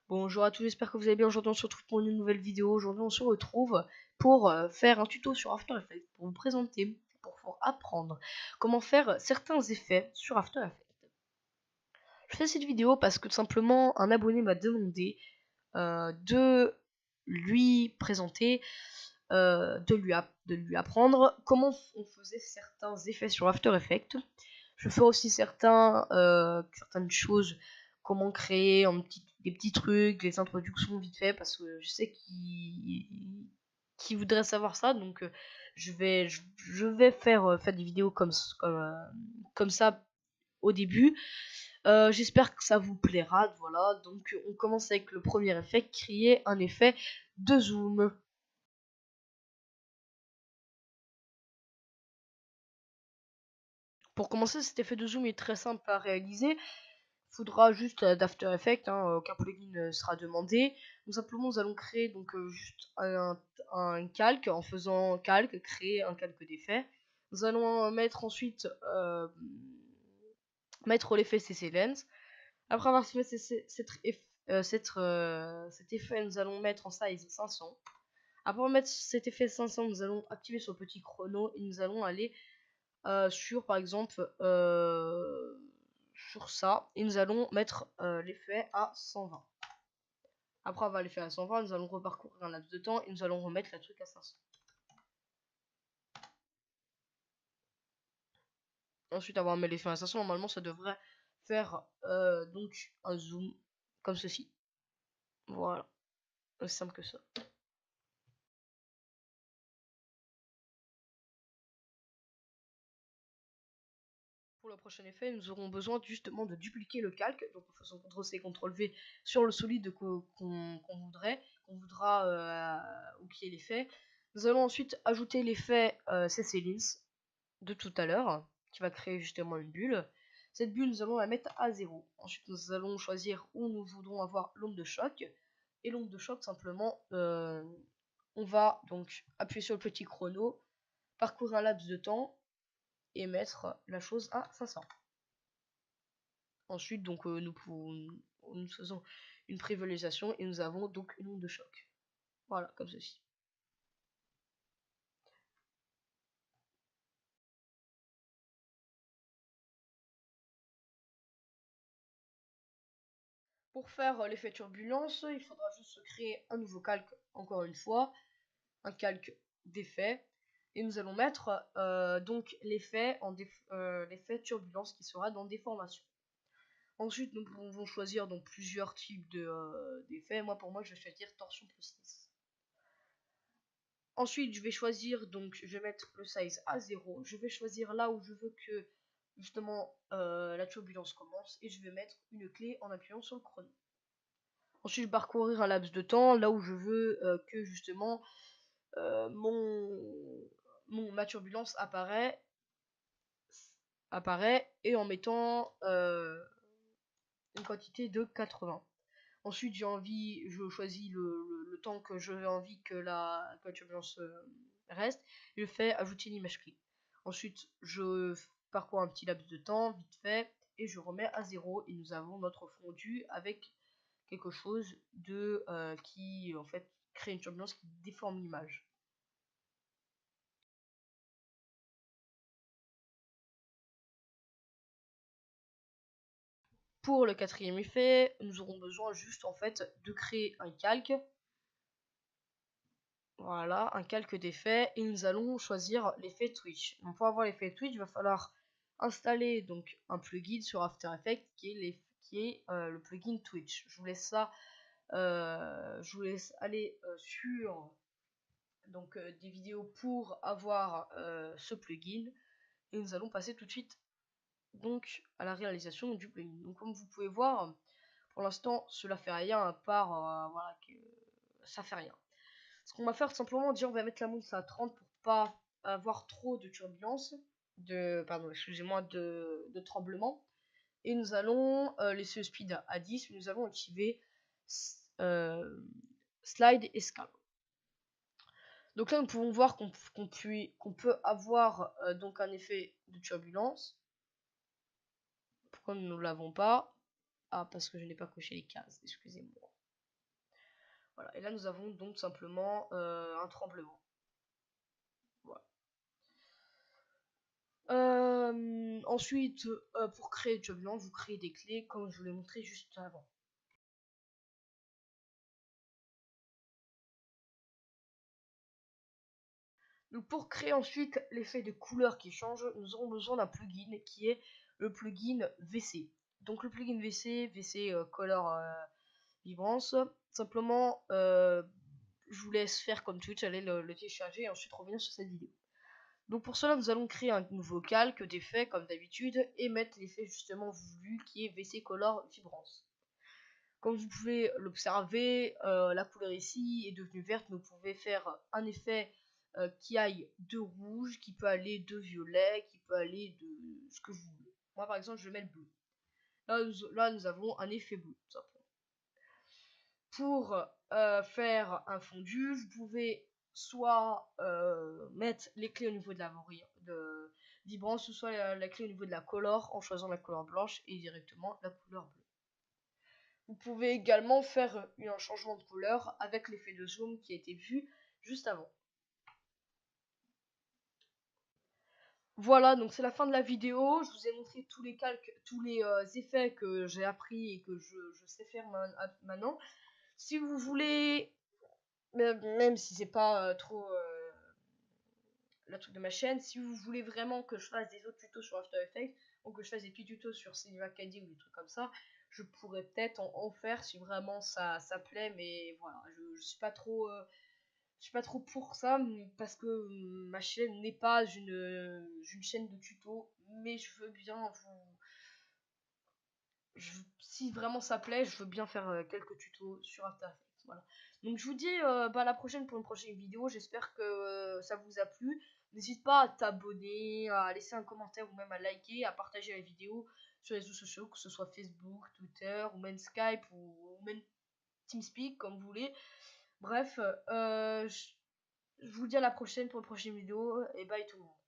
Bonjour à tous, j'espère que vous allez bien. Aujourd'hui on se retrouve pour une nouvelle vidéo. Aujourd'hui on se retrouve pour faire un tuto sur After Effects, pour vous présenter, pour vous apprendre comment faire certains effets sur After Effects. Je fais cette vidéo parce que tout simplement un abonné m'a demandé de lui présenter, de lui apprendre comment on faisait certains effets sur After Effects. Je fais aussi certaines choses, comment créer des petits trucs, des introductions vite fait, parce que je sais qu'il voudrait savoir ça, donc je vais faire des vidéos comme ça au début. J'espère que ça vous plaira. Voilà, donc on commence avec le premier effet, créer un effet de zoom. Pour commencer, cet effet de zoom est très simple à réaliser. Il faudra juste d'After Effects, aucun plugin sera demandé. Donc simplement, nous allons créer donc juste un calque. En faisant calque, créer un calque d'effet. Nous allons mettre ensuite mettre l'effet CC Lens. Après avoir fait cet effet, nous allons mettre en size 500. Après mettre cet effet 500, nous allons activer sur le petit chrono et nous allons aller sur par exemple sur ça et nous allons mettre l'effet à 120. Après avoir l'effet à 120, nous allons reparcourir un laps de temps et nous allons remettre le truc à 500. Ensuite avoir mis l'effet à 500, normalement ça devrait faire donc un zoom comme ceci. Voilà, aussi simple que ça. Pour le prochain effet, nous aurons besoin justement de dupliquer le calque, donc en faisant CTRL-C, CTRL-V sur le solide qu'on voudra ou qui est l'effet. Nous allons ensuite ajouter l'effet CC Lens de tout à l'heure, qui va créer justement une bulle. Cette bulle, nous allons la mettre à 0. Ensuite, nous allons choisir où nous voudrons avoir l'onde de choc. Et l'onde de choc, simplement, on va donc appuyer sur le petit chrono, parcourir un laps de temps, et mettre la chose à 500. Ensuite, donc, nous faisons une prévisualisation et nous avons donc une onde de choc. Voilà, comme ceci. Pour faire l'effet turbulence, il faudra juste créer un nouveau calque, encore une fois, un calque d'effet. Et nous allons mettre donc l'effet turbulence qui sera dans déformation. Ensuite, nous pouvons choisir donc plusieurs types d'effets. Pour moi, je vais choisir torsion plus 10. Ensuite, je vais choisir, donc je vais mettre le size à 0. Je vais choisir là où je veux que justement la turbulence commence et je vais mettre une clé en appuyant sur le chrono. Ensuite, je vais parcourir un laps de temps là où je veux que justement ma turbulence apparaît et en mettant une quantité de 80. Ensuite, je choisis le temps que j'ai envie que la turbulence reste. Et je fais ajouter une image clé. Ensuite, je parcours un petit laps de temps, vite fait, et je remets à 0. Et nous avons notre fondu avec quelque chose qui, en fait, crée une turbulence qui déforme l'image. Pour le quatrième effet, nous aurons besoin juste en fait de créer un calque. Voilà, un calque d'effet et nous allons choisir l'effet Twitch. Donc pour avoir l'effet Twitch, il va falloir installer donc un plugin sur After Effects qui est le plugin Twitch. Je vous laisse aller sur donc des vidéos pour avoir ce plugin et nous allons passer tout de suite donc à la réalisation du plugin. Donc comme vous pouvez voir, pour l'instant cela fait rien à part voilà que ça fait rien. Ce qu'on va faire simplement, dire on va mettre la montre à 30 pour pas avoir trop de turbulence, de tremblement. Et nous allons laisser le speed à 10, mais nous allons activer slide et scale. Donc là, nous pouvons voir qu'on peut avoir donc un effet de turbulence. Pourquoi nous ne l'avons pas? Ah, parce que je n'ai pas coché les cases, excusez-moi. Voilà, et là nous avons donc simplement un tremblement. Voilà. Ensuite, pour créer le turbulence, vous créez des clés comme je vous l'ai montré juste avant. Donc pour créer ensuite l'effet de couleur qui change, nous aurons besoin d'un plugin qui est le plugin VC. Donc le plugin VC Color Vibrance. Simplement, je vous laisse faire comme Twitch, allez le télécharger et ensuite revenir sur cette vidéo. Donc pour cela, nous allons créer un nouveau calque d'effet comme d'habitude et mettre l'effet justement voulu qui est VC Color Vibrance. Comme vous pouvez l'observer, la couleur ici est devenue verte, mais vous pouvez faire un effet qui aille de rouge, qui peut aller de violet, qui peut aller de ce que vous voulez. Moi par exemple, je vais mettre bleu. Là, nous avons un effet bleu, tout simplement. Pour faire un fondu, vous pouvez soit mettre les clés au niveau de la vibrance, ou soit la clé au niveau de la color en choisissant la couleur blanche et directement la couleur bleue. Vous pouvez également faire un changement de couleur avec l'effet de zoom qui a été vu juste avant. Voilà, donc c'est la fin de la vidéo. Je vous ai montré tous les calques, tous les effets que j'ai appris et que je sais faire maintenant. Si vous voulez, même si c'est pas trop le truc de ma chaîne, si vous voulez vraiment que je fasse des autres tutos sur After Effects ou que je fasse des petits tutos sur Cinema 4D ou des trucs comme ça, je pourrais peut-être en faire si vraiment ça plaît, mais voilà, je suis pas trop pour ça parce que ma chaîne n'est pas une chaîne de tutos, mais je veux bien si vraiment ça plaît, je veux bien faire quelques tutos sur After Effects. Voilà. Donc je vous dis à la prochaine pour une prochaine vidéo. J'espère que ça vous a plu. N'hésite pas à t'abonner, à laisser un commentaire ou même à liker, à partager la vidéo sur les réseaux sociaux, que ce soit Facebook, Twitter ou même Skype ou même TeamSpeak comme vous voulez. Bref, je vous dis à la prochaine pour une prochaine vidéo et bye tout le monde.